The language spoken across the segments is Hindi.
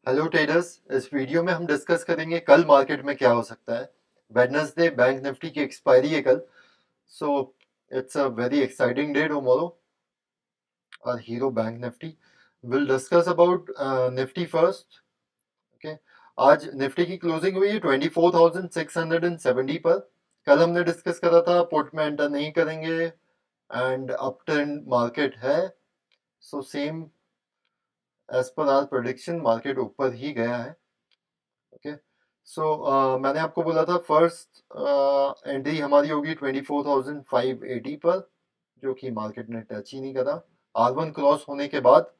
हेलो ट्रेडर्स, इस वीडियो में हम डिस्कस करेंगे कल मार्केट में क्या हो सकता है। वेडनेसडे बैंक निफ्टी की एक्सपायरी है कल, so it's a very exciting day tomorrow और hero bank Nifty. Will discuss about Nifty first. Okay, आज निफ्टी की क्लोजिंग हुई है 24,670 पर। कल हमने डिस्कस करा था पुट में एंटर नहीं करेंगे एंड अप ट्रेंड मार्केट है, so same as per our prediction market ऊपर ही गया है। ओके, सो मैंने आपको बोला था फर्स्ट एंट्री हमारी होगी 24,580 पर, जो कि मार्केट ने टच ही नहीं करा। R1 क्रॉस होने के बाद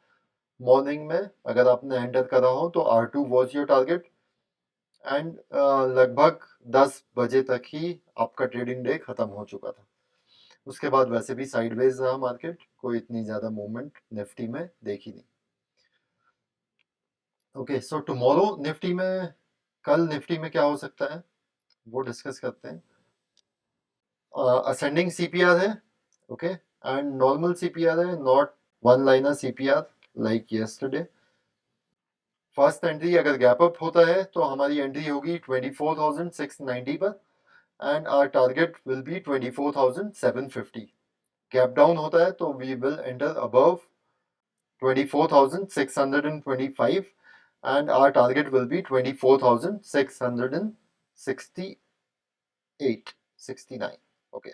मॉर्निंग में अगर आपने एंटर करा हो तो R2 was your target and लगभग 10 बजे तक ही आपका ट्रेडिंग डे खत्म हो चुका था। उसके बाद वैसे भी साइडवेज रहा मार्केट, कोई इतनी ज़्यादा मूवमेंट निफ्टी में देखी नहीं। ओके, सो टुमारो निफ्टी में, कल निफ्टी में क्या हो सकता है वो डिस्कस करते हैं। असेंडिंग सीपीआर है, ओके, एंड नॉर्मल सीपीआर है, not one liner CPR like yesterday. First entry अगर गैप अप होता है तो हमारी एंट्री होगी 24,690 पर and our target will be 24,750। Gap down होता है तो we will enter above 24,625 and our target will be 24,668 69। Okay,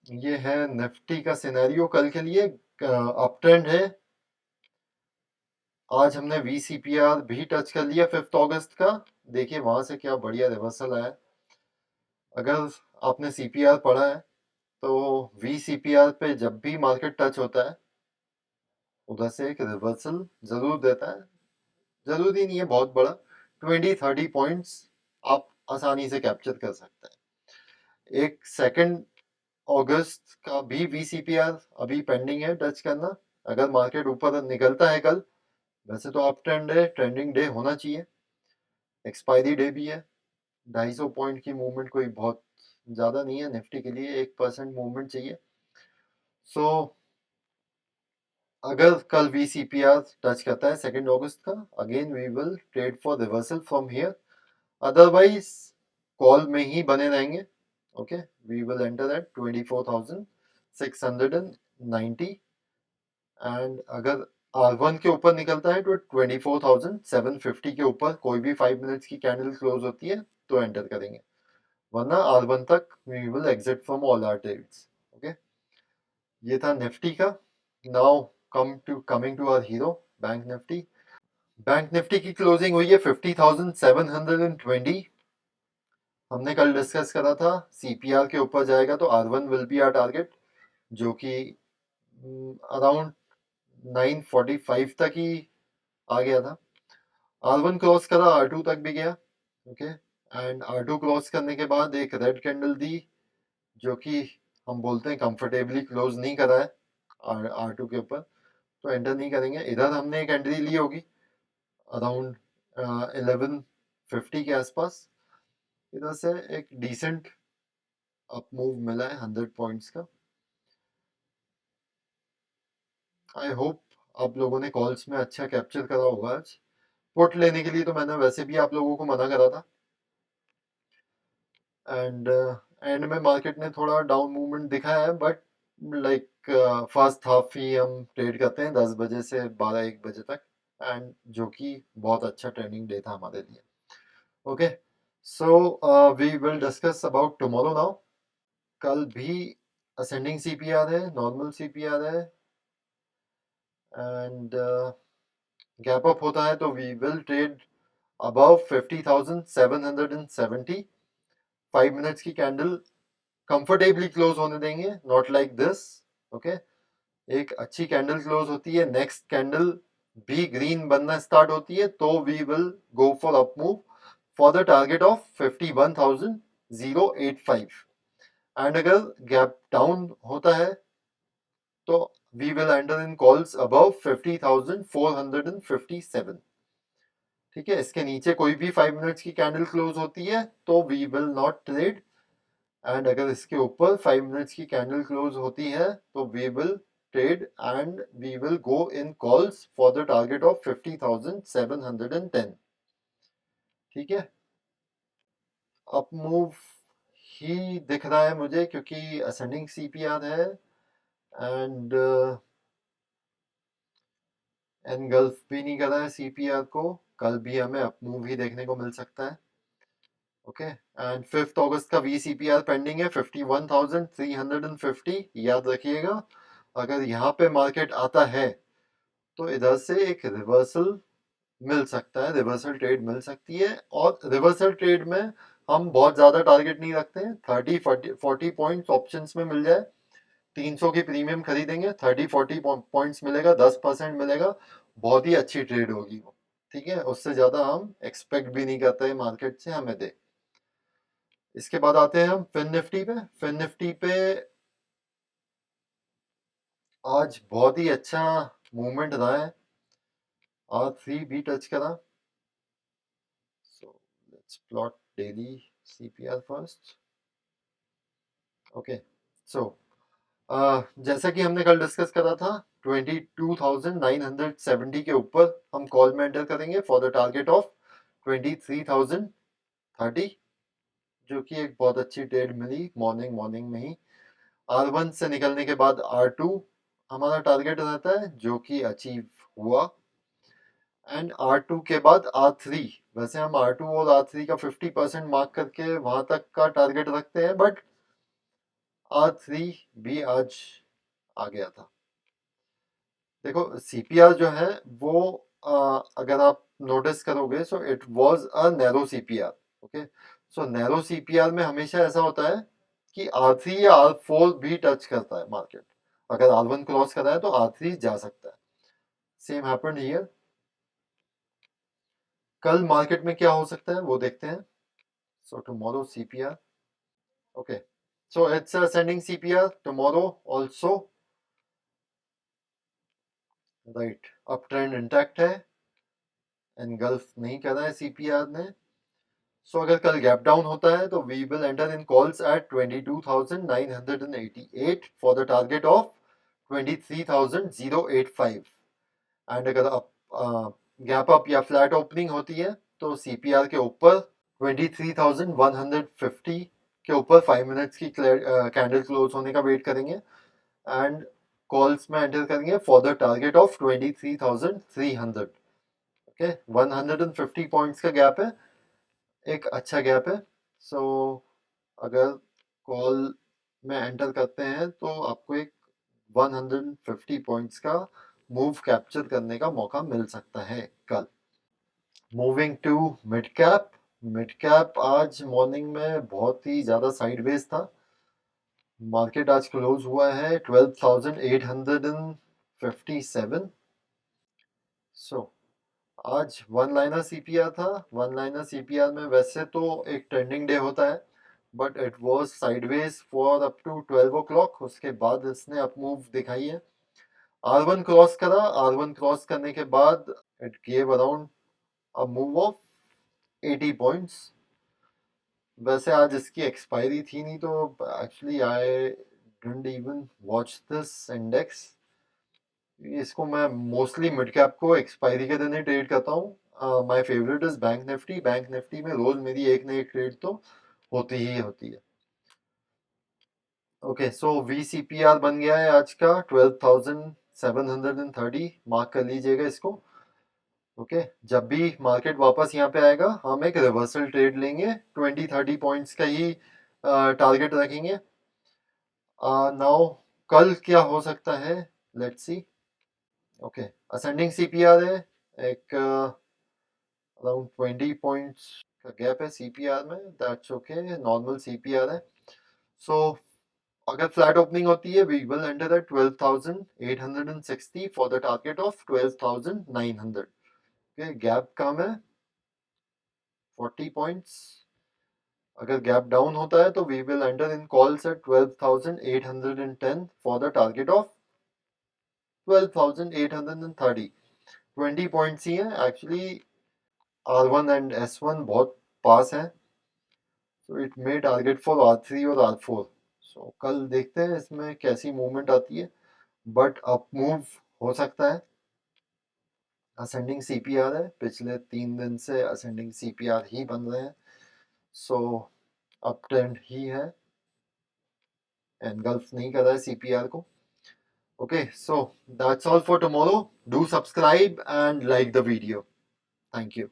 ये है निफ्टी का सिनेरियो कल के लिए। अप ट्रेंड है। आज हमने VCPR भी टच कर लिया 5 अगस्त का। देखिए वहां से क्या बढ़िया रिवर्सल आया। अगर आपने CPR पढ़ा है तो VCPR पे जब भी मार्केट टच होता है उधर से एक रिवर्सल जरूर देता है। जरूरी नहीं है बहुत बड़ा, 20-30 पॉइंट्स आप आसानी से कैप्चर कर सकते हैं। एक 2 अगस्त का भी VCPR अभी पेंडिंग है टच करना। अगर मार्केट ऊपर निकलता है कल, वैसे तो अप ट्रेंड है, ट्रेंडिंग डे होना चाहिए, एक्सपायरी डे भी है। 250 पॉइंट की मूवमेंट कोई बहुत ज़्यादा नहीं है निफ्टी के लिए, 1% मूवमेंट चाहिए। सो अगर कल VCPR टच करता है 2 अगस्त का, again we will trade for reversal from here. Otherwise call में ही बने रहेंगे। Okay, we will enter at 24,690 and अगर R1 के ऊपर निकलता है तो 24,750 के ऊपर कोई भी 5 मिनट्स की कैंडल क्लोज होती है तो एंटर करेंगे, वरना R1 तक we will exit from all our trades. Okay, ये था निफ्टी का। Now coming to our hero bank Nifty. Bank Nifty की क्लोजिंग हुई है 50,720। हमने कल डिस्कस करा था CPR के ऊपर जाएगा तो R1 will be our target, जो कि अराउंड 945 तक ही आ गया था। R1 क्रॉस करा, R2 तक भी गया। ओके, एंड R2 क्रॉस करने के बाद एक रेड कैंडल दी, जो कि हम बोलते हैं कंफर्टेबली क्लोज नहीं करा है R2 के ऊपर, तो एंटर नहीं करेंगे। इधर हमने एक एंट्री ली होगी अराउंड 1150 के आसपास। इधर से एक डिसेंट अप मूव मिला है 100 पॉइंट्स का। आई होप आप लोगों ने कॉल्स में अच्छा कैप्चर करा होगा। आज पुट लेने के लिए तो मैंने वैसे भी आप लोगों को मना करा था एंड एंड में मार्केट ने थोड़ा डाउन मूवमेंट दिखाया है, बट लाइक फर्स्ट हाफ ही हम ट्रेड करते हैं 10 बजे से 12-1 बजे तक, एंड जो कि बहुत अच्छा ट्रेडिंग डे था हमारे लिए। Okay, so we will discuss about tomorrow now. कल भी असेंडिंग CPR है, नॉर्मल CPR है एंड गैप अप होता है तो we will trade above 50,770। 5 minutes की कैंडल कंफर्टेबली क्लोज होने देंगे, नॉट लाइक दिस। ओके, एक अच्छी कैंडल क्लोज होती है, नेक्स्ट कैंडल भी ग्रीन बनना स्टार्ट होती है तो we will go for up move for the target of 51,085 and अगर गैप डाउन होता है तो we will enter in calls above 50,457। ठीक है, इसके नीचे कोई भी 5 मिनट्स की कैंडल क्लोज होती है तो we will not trade, and अगर इसके ऊपर 5 मिनट्स की कैंडल क्लोज होती है तो we will trade and we will go in calls for the target of 50,710. ठीक है, अप मूव ही दिख रहा है मुझे क्योंकि असेंडिंग सीपीआर है एंड एनगल्फ भी नहीं कर रहा है सीपीआर को। कल भी हमें अप मूव ही देखने को मिल सकता है। ओके, एंड 5 अगस्त का वीसीपीआर पेंडिंग है 51,350, याद रखिएगा। अगर यहाँ पे मार्केट आता है तो इधर से एक रिवर्सल मिल सकता है, रिवर्सल ट्रेड मिल सकती है। और रिवर्सल ट्रेड में हम बहुत ज़्यादा टारगेट नहीं रखते हैं। 30-40 पॉइंट्स ऑप्शंस में मिल जाए, 300 की प्रीमियम खरीदेंगे, 30-40 पॉइंट्स मिलेगा, 10% मिलेगा, बहुत ही अच्छी ट्रेड होगी वो। ठीक है, उससे ज़्यादा हम एक्सपेक्ट भी नहीं करते हैं मार्केट से हमें दे। इसके बाद आते हैं हम फिन निफ्टी पे। फिन निफ्टी पे आज बहुत ही अच्छा मूवमेंट रहा है, R3 भी टच करा। So let's plot daily CPR first. Okay, so जैसा कि हमने कल डिस्कस करा था, 22,970 के ऊपर हम कॉल में एंटर करेंगे फॉर द टारगेट ऑफ 23,030, जो कि एक बहुत अच्छी ट्रेड मिली मॉर्निंग में ही। R1 से निकलने के बाद R2 हमारा टारगेट रहता है, जो कि अचीव हुआ। एंड R2 के बाद R3, वैसे हम R2 और R3 का 50% मार्क करके वहां तक का टारगेट रखते हैं, बट R3 भी आज आ गया था। देखो सीपीआर जो है वो अगर आप नोटिस करोगे, so it was a narrow CPR. Okay, so narrow CPR में हमेशा ऐसा होता है कि R3 या R4 भी टच करता है मार्केट। अगर R1 क्रॉस कर रहा है तो R3 जा सकता है। Same happened here. कल मार्केट में क्या हो सकता है वो देखते हैं। So tomorrow CPR, okay, so it's ascending CPR tomorrow also, right. Up trend intact है, एनगल्फ नहीं कर रहा है सीपीआर ने। सो अगर कल गैप डाउन होता है तो we will enter in calls at 22,988 for the target of 23,085। And अगर गैप अप या फ्लैट ओपनिंग होती है तो सीपीआर के ऊपर 23,150 के ऊपर 5 मिनट्स की कैंडल क्लोज होने का वेट करेंगे एंड कॉल्स में एंटर करेंगे for the target of 23,300। Okay, 150 points का गैप है, एक अच्छा गैप है। सो अगर कॉल में एंटर करते हैं तो आपको एक 150 पॉइंट्स का मूव कैप्चर करने का मौका मिल सकता है कल। Moving to mid cap. Mid cap आज मॉर्निंग में बहुत ही ज़्यादा साइडवेज था। मार्केट आज क्लोज हुआ है 12,857। सो आज वन लाइनर सीपीआर था। वन लाइनर सीपीआर में वैसे तो एक ट्रेंडिंग डे होता है, but it was sideways for up to 12 o'clock। उसके बाद इसने अप मूव दिखाई है। R1 क्रॉस करा, R1 क्रॉस करने के बाद it gave around a move of 80 points. वैसे आज इसकी एक्सपायरी थी नहीं तो actually I didn't even watch this index. इसको मैं मोस्टली मिड कैप को एक्सपायरी के दिन ही ट्रेड करता हूँ। My favourite is bank Nifty. Bank Nifty में रोज मेरी एक ना एक ट्रेड तो होती ही होती है। ओके, सो वीसीपीआर बन गया है आज का 12,730, मार्क कर लीजिएगा इसको। ओके, जब भी मार्केट वापस यहाँ पे आएगा हम एक रिवर्सल ट्रेड लेंगे, 20-30 पॉइंट्स का ही टारगेट रखेंगे। नाउ कल क्या हो सकता है, let's see. Okay, ascending CPR है, एक अराउंड 20 पॉइंट्स का गैप है सीपीआर में, दैट्स ओके, नॉर्मल सीपीआर है। सो अगर फ्लैट ओपनिंग होती है we will enter at 12,860 for the target of 12,900। Okay, gap कम है 40 पॉइंट्स। अगर गैप डाउन होता है तो we will enter in calls at 12,810 for the target of 12,830। 20 points ही है एक्चुअली। R1 एंड S1 बहुत पास है, तो it may target for R3 और R4। सो कल देखते हैं इसमें कैसी मूवमेंट आती है। बट अप मूव हो सकता है। असेंडिंग सीपीआर है, पिछले 3 दिन से असेंडिंग सीपीआर ही बन रहे हैं, सो अप ट्रेंड ही है, एनगल्फ नहीं कर रहा है सीपीआर को। Okay, so that's all for tomorrow. Do subscribe and like the video. Thank you.